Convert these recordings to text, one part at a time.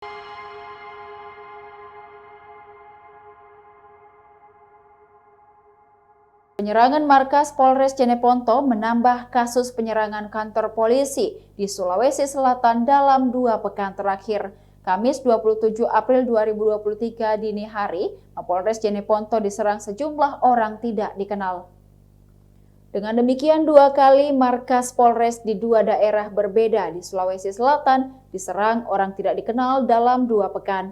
Penyerangan markas Polres Jeneponto menambah kasus penyerangan kantor polisi di Sulawesi Selatan dalam 2 pekan terakhir. Kamis 27 April 2023 dini hari, Mapolres Jeneponto diserang sejumlah orang tidak dikenal. Dengan demikian 2 kali markas Polres di 2 daerah berbeda di Sulawesi Selatan diserang orang tidak dikenal dalam 2 pekan.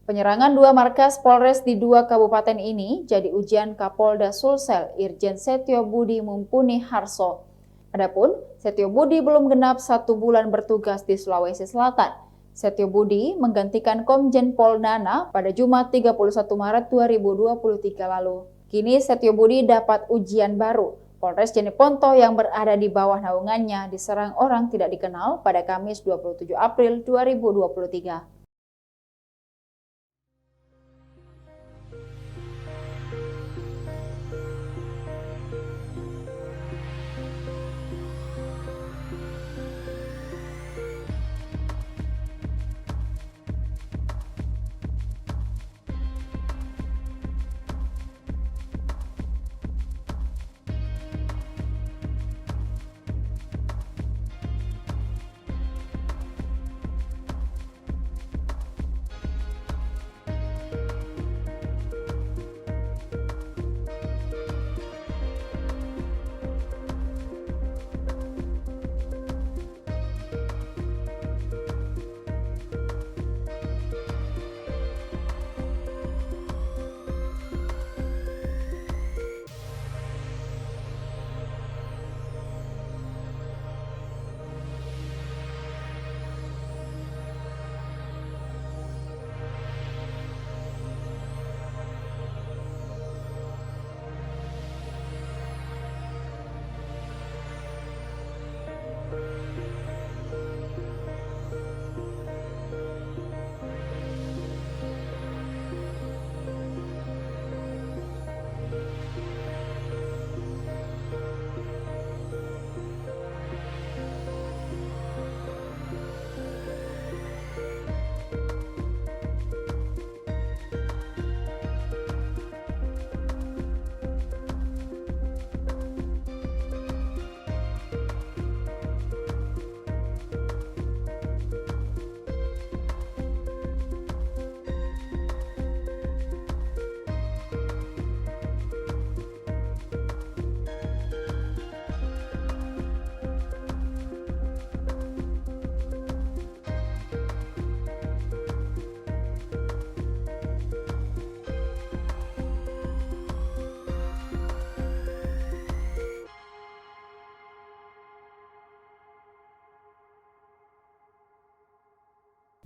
Penyerangan 2 markas Polres di 2 kabupaten ini jadi ujian Kapolda Sulsel Irjen Setio Budi Mumpuni Harso. Adapun Setio Budi belum genap 1 bulan bertugas di Sulawesi Selatan. Setio Budi menggantikan Komjen Pol Nana pada Jumat 31 Maret 2023 lalu. Kini Setio Budi dapat ujian baru. Polres Jeneponto yang berada di bawah naungannya diserang orang tidak dikenal pada Kamis 27 April 2023.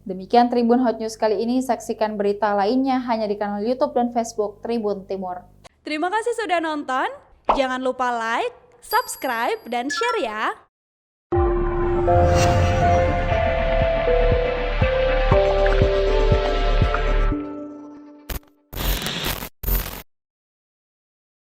Demikian Tribun Hot News kali ini, saksikan berita lainnya hanya di kanal YouTube dan Facebook Tribun Timur. Terima kasih sudah nonton, jangan lupa like, subscribe, dan share ya!